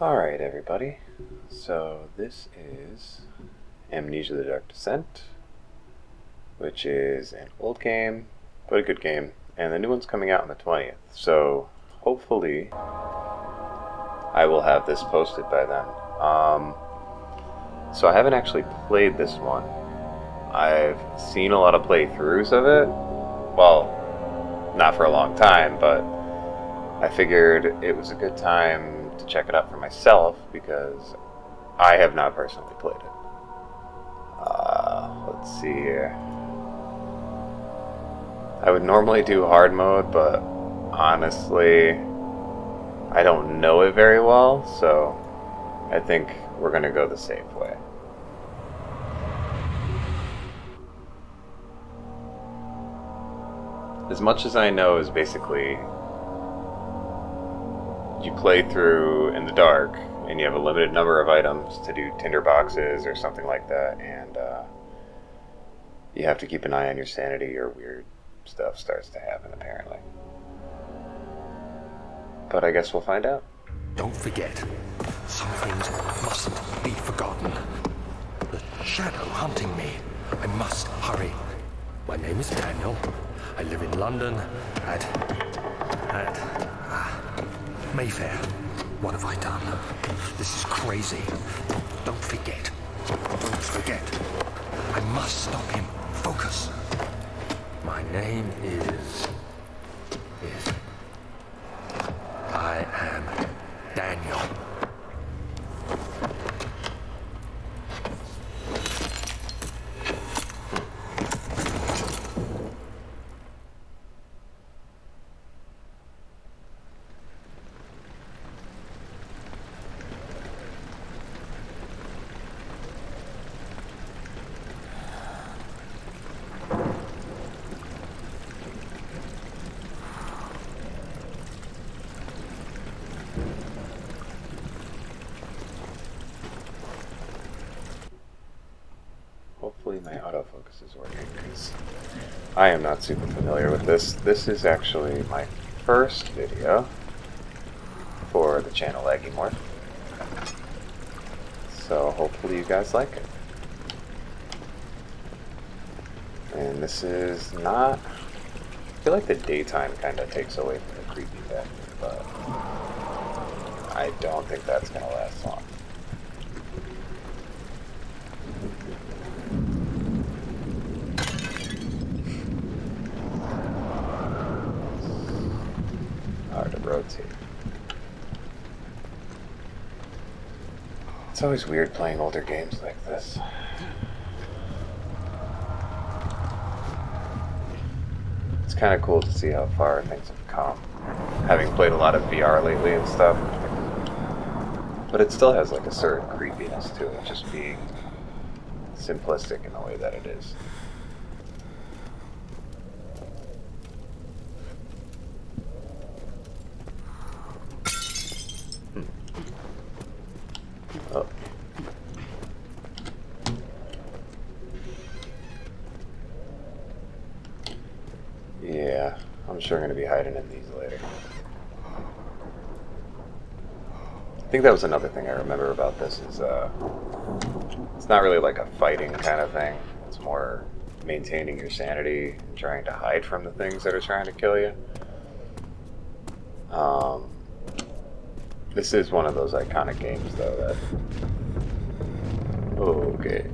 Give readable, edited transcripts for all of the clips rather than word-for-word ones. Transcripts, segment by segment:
Alright, everybody. So, this is Amnesia the Dark Descent, which is an old game, but a good game, and the new one's coming out on the 20th. So, hopefully, I will have this posted by then. So, I haven't actually played this one. I've seen a lot of playthroughs of it. Well, not for a long time, but I figured it was a good time to check it out for myself because I have not personally played it. Let's see here. I would normally do hard mode, but honestly, I don't know it very well, so I think we're going to go the safe way. As much as I know is basically you play through in the dark and you have a limited number of items to do tinder boxes or something like that, and you have to keep an eye on your sanity or weird stuff starts to happen apparently. But I guess we'll find out. Don't forget, some things mustn't be forgotten. The shadow hunting me. I must hurry. My name is Daniel. I live in London at Mayfair. What have I done? This is crazy. Don't forget. Don't forget. I must stop him. Focus. My name is... I am Daniel. Hopefully my autofocus is working because I am not super familiar with this. This is actually my first video for the channel Laggy Morph. So hopefully you guys like it. And this is not... I feel like the daytime kind of takes away from the creepy factor, but I don't think that's going to last long. Hard to rotate. It's always weird playing older games like this. It's kind of cool to see how far things have come, having played a lot of VR lately and stuff. But it still has like a certain creepiness to it, just being simplistic in the way that it is. Oh. Yeah, I'm sure I'm going to be hiding in these later. I think that was another thing I remember about this is it's not really like a fighting kind of thing. It's more maintaining your sanity and trying to hide from the things that are trying to kill you. This is one of those iconic games though that... Okay.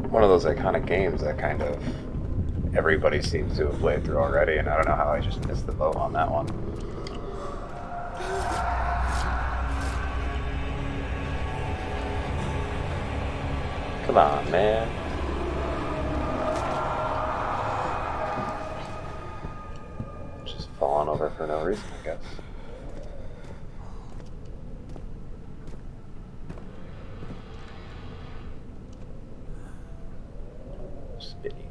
One of those iconic games that kind of everybody seems to have played through already, and I don't know how I just missed the boat on that one. Come on, man. Just falling over for no reason, I guess. Spinny.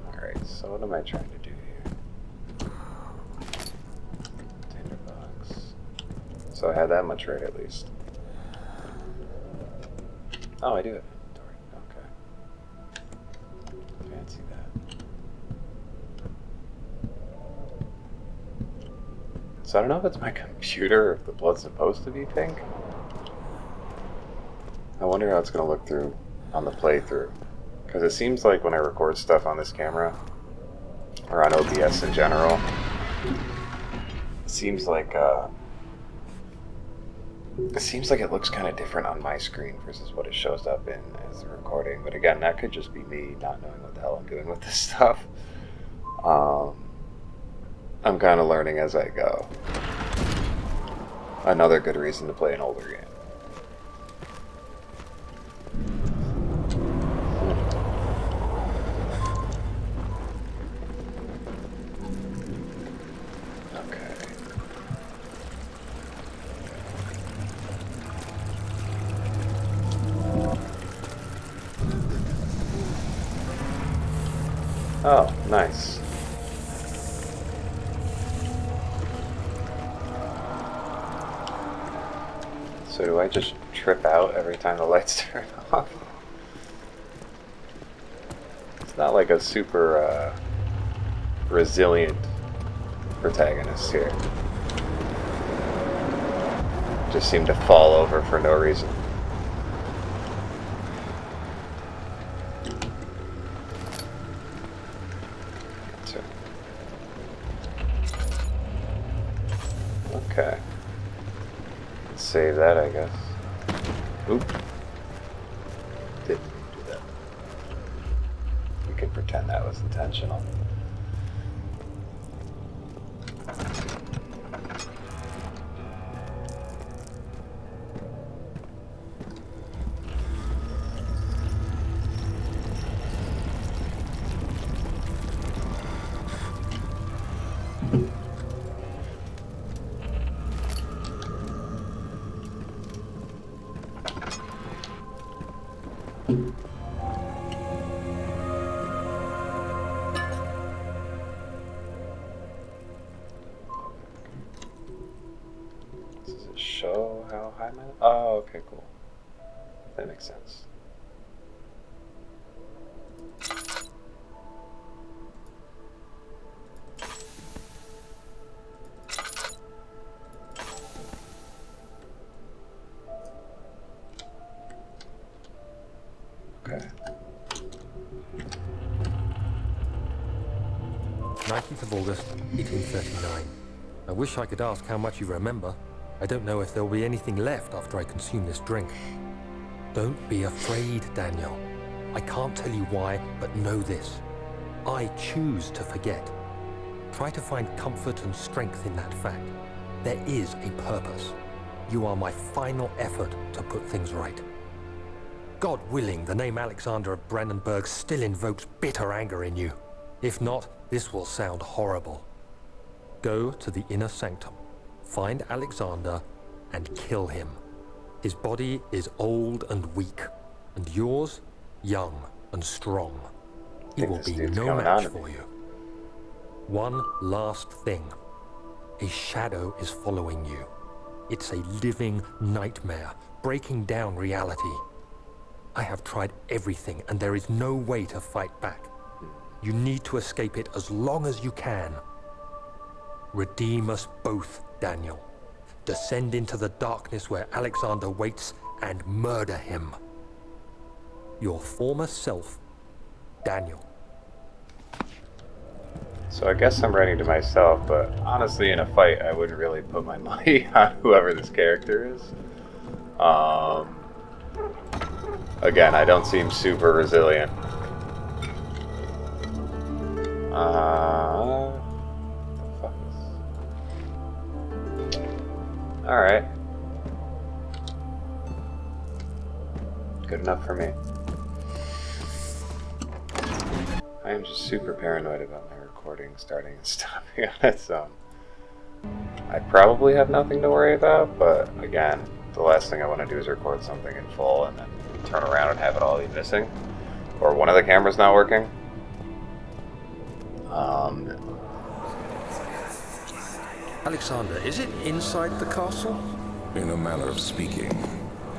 Alright, so what am I trying to do here? so I had that much right at least. Oh, I do have inventory. Okay. Fancy that. So I don't know if it's my computer or if the blood's supposed to be pink. I wonder how it's going to look through on the playthrough. Because it seems like when I record stuff on this camera, or on OBS in general, it seems like it looks kind of different on my screen versus what it shows up in as the recording. But again, that could just be me not knowing what the hell I'm doing with this stuff. I'm kind of learning as I go. Another good reason to play an older game. Oh, nice. So do I just trip out every time the lights turn off? It's not like a super resilient protagonist here. Just seem to fall over for no reason. Okay. Let's save that, I guess. Oop. Didn't do that. We can pretend that was intentional. Does it show how high my... Oh, okay, cool. That makes sense. Okay. 19th of August, 1839. I wish I could ask how much you remember. I don't know if there'll be anything left after I consume this drink. Don't be afraid, Daniel. I can't tell you why, but know this. I choose to forget. Try to find comfort and strength in that fact. There is a purpose. You are my final effort to put things right. God willing, the name Alexander of Brandenburg still invokes bitter anger in you. If not, this will sound horrible. Go to the inner sanctum, find Alexander, and kill him. His body is old and weak, and yours, young and strong. He will be no match for you. One last thing. A shadow is following you. It's a living nightmare, breaking down reality. I have tried everything, and there is no way to fight back. You need to escape it as long as you can. Redeem us both, Daniel. Descend into the darkness where Alexander waits and murder him. Your former self, Daniel. So I guess I'm writing to myself, but honestly in a fight I wouldn't really put my money on whoever this character is. Again, I don't seem super resilient. Alright. Good enough for me. I am just super paranoid about my recording starting and stopping on its own. I probably have nothing to worry about, but again, the last thing I want to do is record something in full and then turn around and have it all be missing. Or one of the cameras not working. Alexander, is it inside the castle? In a manner of speaking.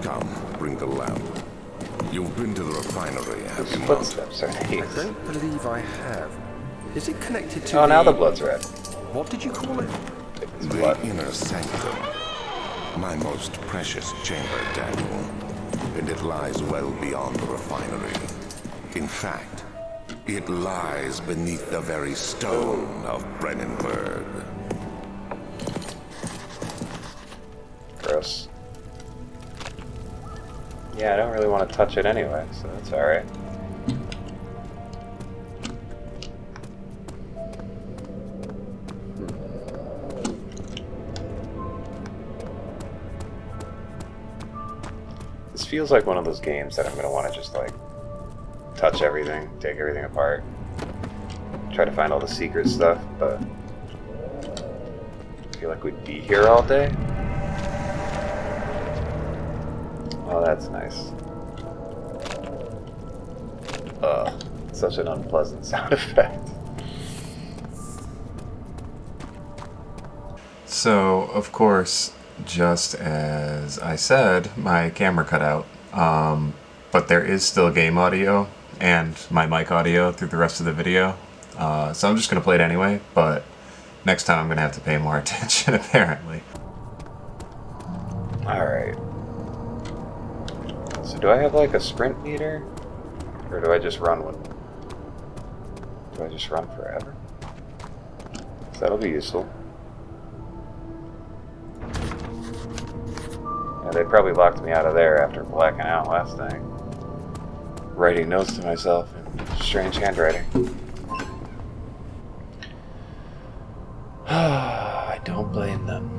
Come, bring the lamp. You've been to the refinery, have you not? Footsteps are I these. don't believe I have. Is it connected to Oh, now the blood's red. What did you call it? It's The blood. inner sanctum. My most precious chamber, Daniel. And it lies well beyond the refinery. In fact, it lies beneath the very stone of Brennenburg. Gross. Yeah, I don't really want to touch it anyway, so that's alright. This feels like one of those games that I'm going to want to just, like, touch everything, take everything apart, try to find all the secret stuff, but I feel like we'd be here all day. Oh, that's nice. Ugh, such an unpleasant sound effect. So, of course, just as I said, my camera cut out. But there is still game audio and my mic audio through the rest of the video. So I'm just going to play it anyway, but next time I'm going to have to pay more attention, apparently. Alright. So do I have like a sprint meter? Or do I just run one? Do I just run forever? So that'll be useful. Yeah, they probably locked me out of there after blacking out last night. Writing notes to myself in strange handwriting. I don't blame them.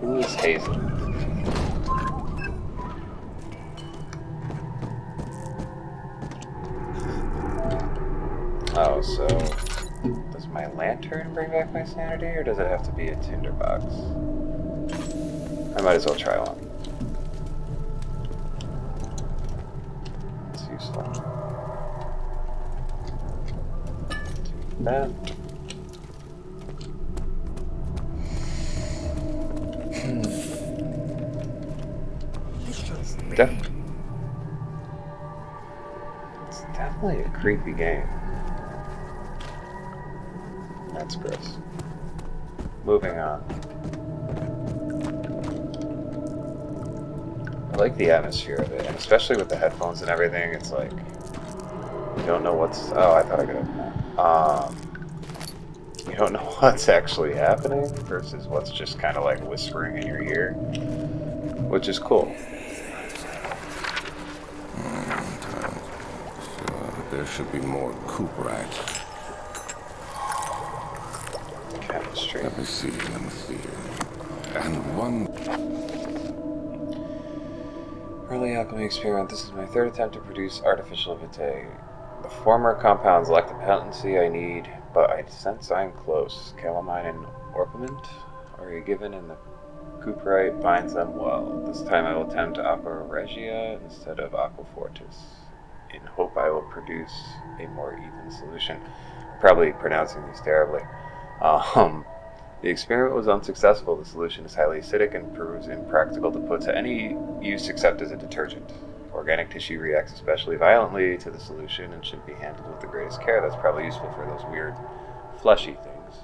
Who is Hazel? Oh, so does my lantern bring back my sanity, or does it have to be a tinderbox? I might as well try one. It's useful. Do that. It's definitely a creepy game. That's gross. Moving on. I like the atmosphere of it, and especially with the headphones and everything, it's like you don't know what's. Oh, I thought I could open that. You don't know what's actually happening versus what's just kind of like whispering in your ear, which is cool. There should be more cooperite. Chemistry. Let me see. And one... Early alchemy experiment. This is my third attempt to produce artificial vitae. The former compounds lack the potency I need, but I sense I'm close. Calamine and orpiment are given, and the cooperite binds them well. This time I will attempt aqua regia instead of aqua fortis, in hope I will produce a more even solution. Probably pronouncing these terribly. The experiment was unsuccessful. The solution is highly acidic and proves impractical to put to any use except as a detergent. Organic tissue reacts especially violently to the solution and should be handled with the greatest care. That's probably useful for those weird fleshy things.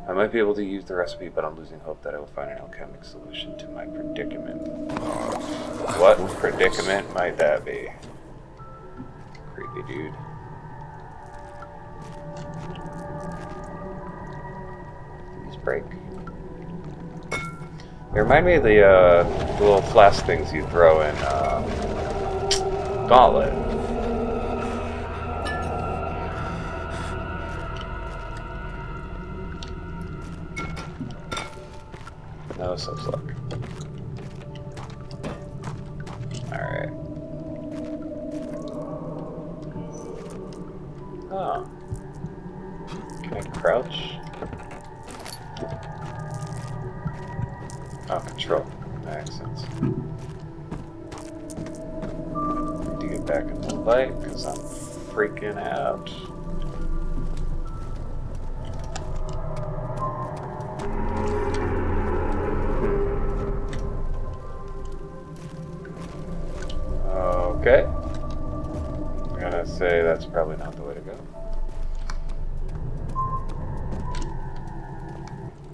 I might be able to use the recipe, but I'm losing hope that I will find an alchemic solution to my predicament. What predicament might that be? Creepy dude. These break. They remind me of the little flask things you throw in Gauntlet. No such luck. Alright. Oh. Can I crouch? Oh, control. That makes sense. Need to get back in the light because I'm freaking out. Okay. I'm gonna say that's probably not the way to go.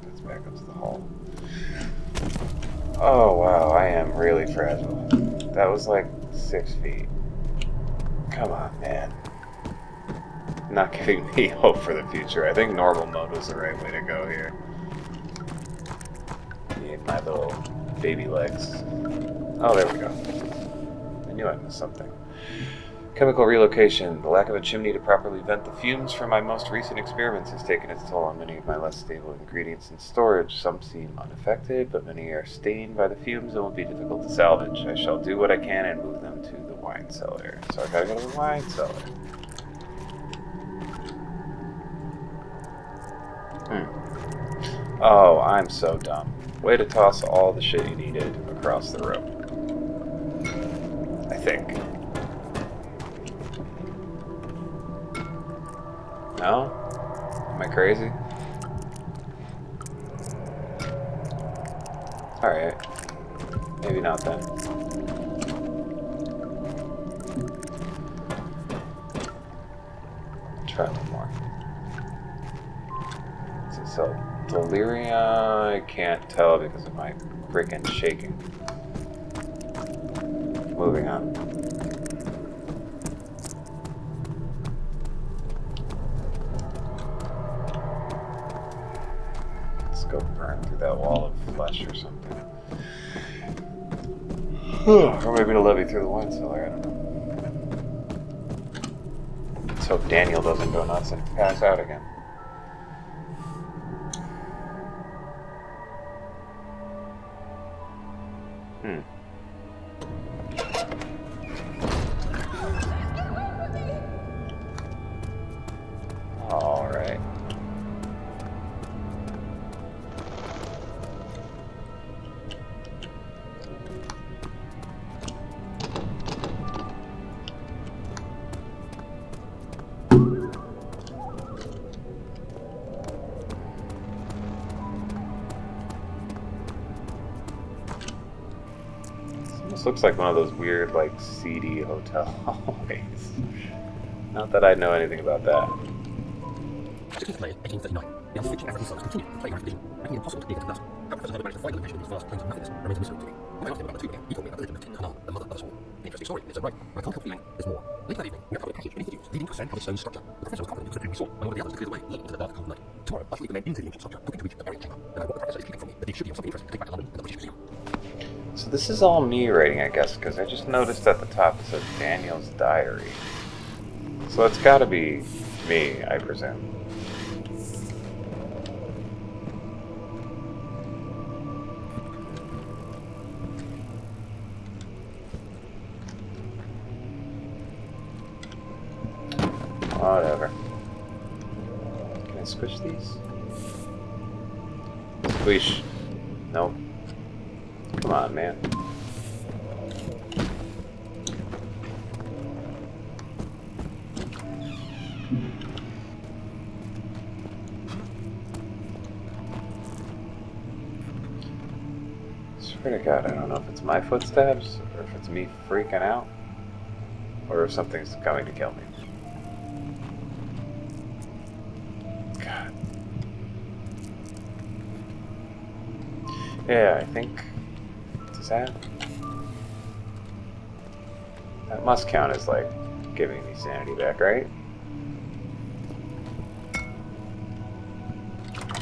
Let's back up to the hall. Oh wow, I am really fragile. That was like 6 feet. Come on, man. Not giving me hope for the future. I think normal mode was the right way to go here. Need my little baby legs. Oh, there we go. I knew I missed something. Chemical relocation. The lack of a chimney to properly vent the fumes from my most recent experiments has taken its toll on many of my less stable ingredients in storage. Some seem unaffected, but many are stained by the fumes and will be difficult to salvage. I shall do what I can and move them to the wine cellar. So I gotta go to the wine cellar. Oh, I'm so dumb. Way to toss all the shit you needed across the room. I think. No? Am I crazy? Alright. Maybe not then. Try a little more. So, Delirium, I can't tell because of my freaking shaking. Moving on. Let's go burn through that wall of flesh or something. Or maybe to levy through the wine cellar, I don't know. Let's hope Daniel doesn't go nuts and pass out again. Alright. This looks like one of those weird, like, seedy hotel hallways. Not that I know anything about that. 16th May, 1839. The unfortunate African slugs continued to plague our division, making it impossible to dig into the dust. However, Professor Herbert managed to finally measure these vast plains of nothingness remains a mystery to me. When I asked him about the tomb again, he told me about the legend of Tin Hanan, the mother of us all. An interesting story in its own right, but I can't help feeling there's more. Later that evening, we uncovered a passage beneath the leading to a sand-covered stone structure. The professor was confident it was the dream we saw, and one of the others cleared away, leading into the dark, cold night. Tomorrow, I shall lead the men into the ancient structure, hoping to reach the burial chamber. And I know what the professor is keeping from me, but it should be of something interesting to take back to London and the British Museum. So this is all me writing, I guess, because I just noticed at the top it says Daniel's diary. So it's gotta be me, I presume. Whatever. Can I squish these? Squish. Nope. Come on, man. Swear to God, I don't know if it's my footsteps, or if it's me freaking out, or if something's coming to kill me. God. Yeah, I think... Does that must count as, like, giving me sanity back, right?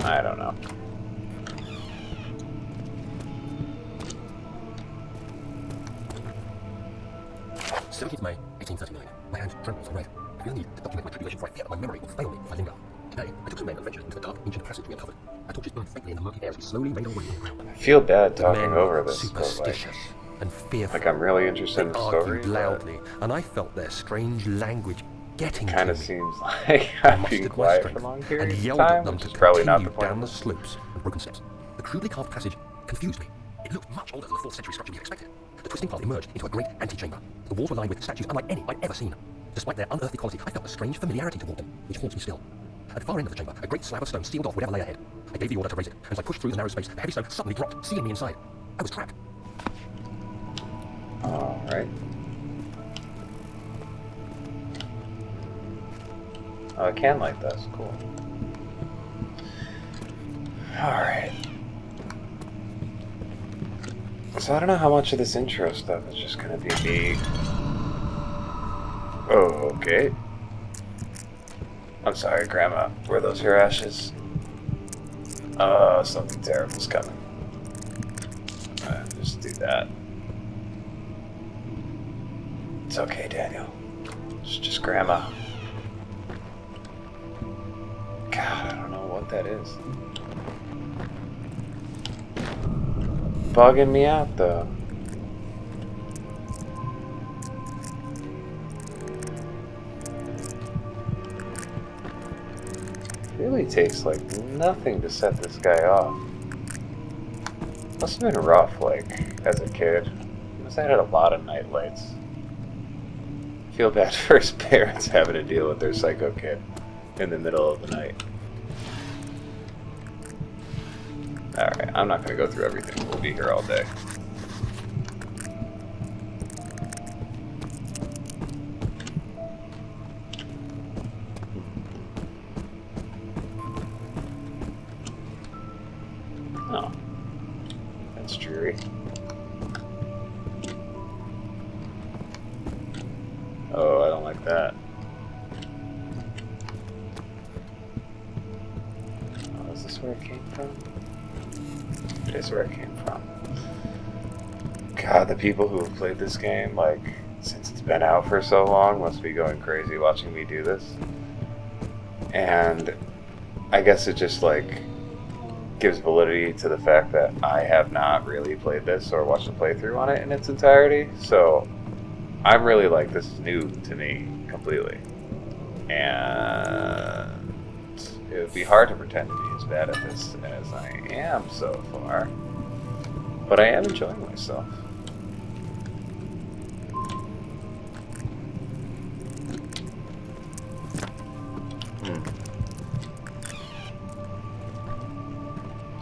I don't know. May 1839. My hand trembles and red. I feel the need to document my tribulation, for I fear that my memory will fail me if I linger. Today, I took some men and ventured into the dark, ancient passage we uncovered. Our torches burned faintly in the murky air as we slowly made our way on the ground. I feel bad talking Men over this, superstitious and fearful. like I'm really interested in They the story. argued loudly, and I felt their strange language getting to me. Kind of seems like I I'm being mustered my quiet for strength long and periods of yelled time, at them which to is probably not the continue point. down the slopes and broken steps. The crudely carved passage confused me. It looked much older than the 4th century structure we had expected. The twisting path emerged into a great antechamber. The walls were lined with statues unlike any I'd ever seen. Despite their unearthly quality, I felt a strange familiarity toward them, which haunts me still. At the far end of the chamber, a great slab of stone sealed off whatever lay ahead. I gave the order to raise it, and as I pushed through the narrow space, the heavy stone suddenly dropped, sealing me inside. I was trapped. Alright. Oh, I can light this. Cool. Alright. So I don't know how much of this intro stuff is just gonna be me. Oh, okay. I'm sorry, Grandma. Were those your ashes? Oh, something terrible's coming. Just do that. It's okay, Daniel. It's just Grandma. God, I don't know what that is. Bugging me out, though. Really takes like nothing to set this guy off. Must have been rough, like, as a kid. He must have had a lot of night lights. Feel bad for his parents having to deal with their psycho kid in the middle of the night. Alright, I'm not going to go through everything. We'll be here all day. Oh, that's dreary. Oh, I don't like that. Oh, is this where it came from? It is where it came from. God, the people who have played this game, like, since it's been out for so long, must be going crazy watching me do this. And I guess it just, like, gives validity to the fact that I have not really played this or watched a playthrough on it in its entirety. So I'm really like, this is new to me completely. And it would be hard to pretend to be as bad at this as I am so far. But I am enjoying myself.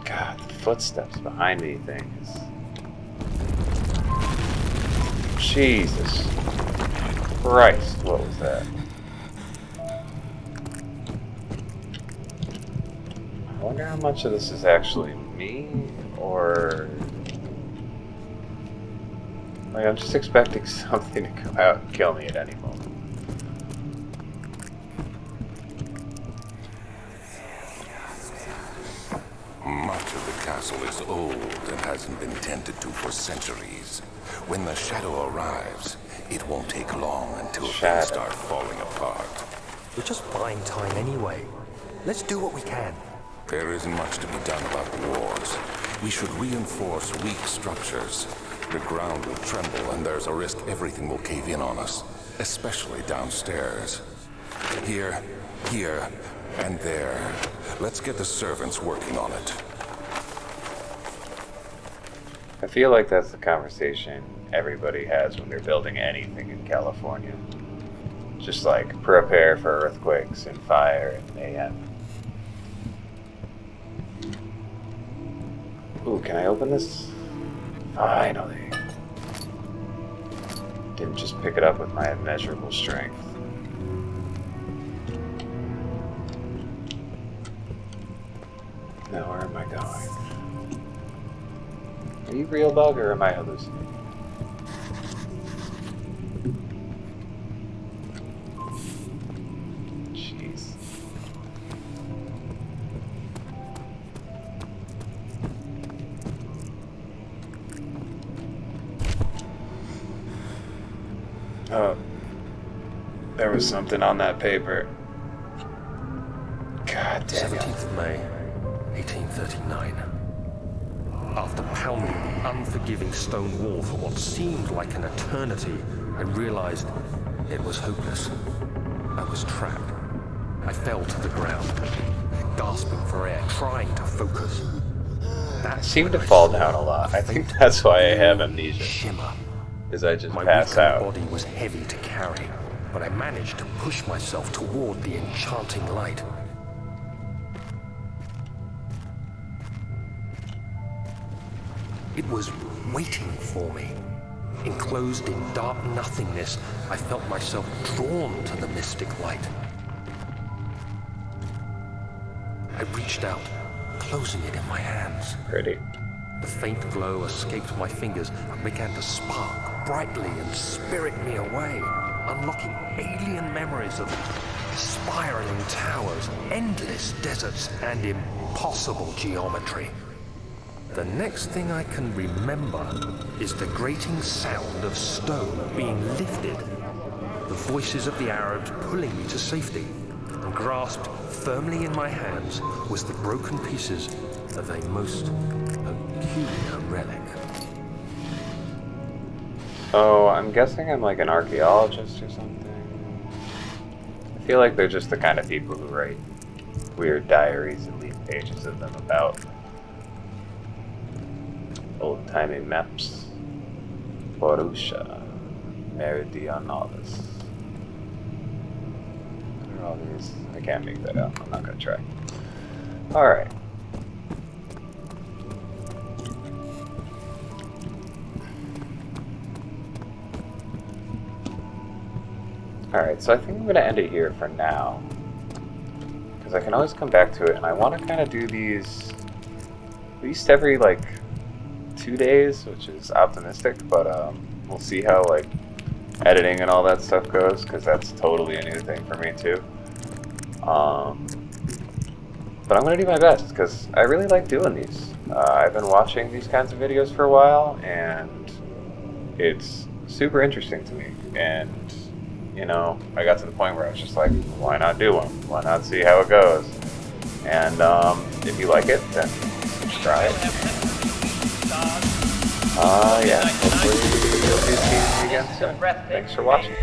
God, the footsteps behind me thing is... Jesus Christ, what was that? I wonder how much of this is actually me, or... like, I'm just expecting something to come out and kill me at any moment. Much of the castle is old and hasn't been tended to for centuries. When the shadow arrives, it won't take long until things start falling apart. We're just buying time anyway. Let's do what we can. There isn't much to be done about the walls. We should reinforce weak structures. The ground will tremble and there's a risk everything will cave in on us, especially downstairs. Here, and there. Let's get the servants working on it. I feel like that's the conversation everybody has when they're building anything in California. Just like, prepare for earthquakes and fire and mayhem. Ooh, can I open this? Finally. Didn't just pick it up with my immeasurable strength. Now where am I going? Are you real, bug, or am I hallucinating? Jeez. Oh. There was something on that paper. God damn it. 17th of May, 1839. After pounding the unforgiving stone wall for what seemed like an eternity, I realized it was hopeless. I was trapped. I fell to the ground, gasping for air, trying to focus. I seem to fall down a lot. I think that's why I have amnesia. Shimmer. Is I just My pass weakened out. body was heavy to carry, but I managed to push myself toward the enchanting light. It was waiting for me. Enclosed in dark nothingness, I felt myself drawn to the mystic light. I reached out, closing it in my hands. Pretty. The faint glow escaped my fingers and began to spark brightly and spirit me away, unlocking alien memories of spiraling towers, endless deserts, and impossible geometry. The next thing I can remember is the grating sound of stone being lifted, the voices of the Arabs pulling me to safety, and grasped firmly in my hands was the broken pieces of a most peculiar relic. Oh, I'm guessing I'm like an archaeologist or something. I feel like they're just the kind of people who write weird diaries and leave pages of them about old-timey maps. Borussia Meridionalis. What are all these? I can't make that out. I'm not gonna try. Alright. Alright, so I think I'm going to end it here for now. Because I can always come back to it, and I want to kind of do these at least every, like, 2 days, which is optimistic, but we'll see how, like, editing and all that stuff goes, because that's totally a new thing for me, too. But I'm going to do my best, because I really like doing these. I've been watching these kinds of videos for a while, and it's super interesting to me, and you know, I got to the point where I was just like, why not do one? Why not see how it goes? And if you like it, then subscribe. Yeah, hopefully you'll be seeing me again soon. Thanks for watching.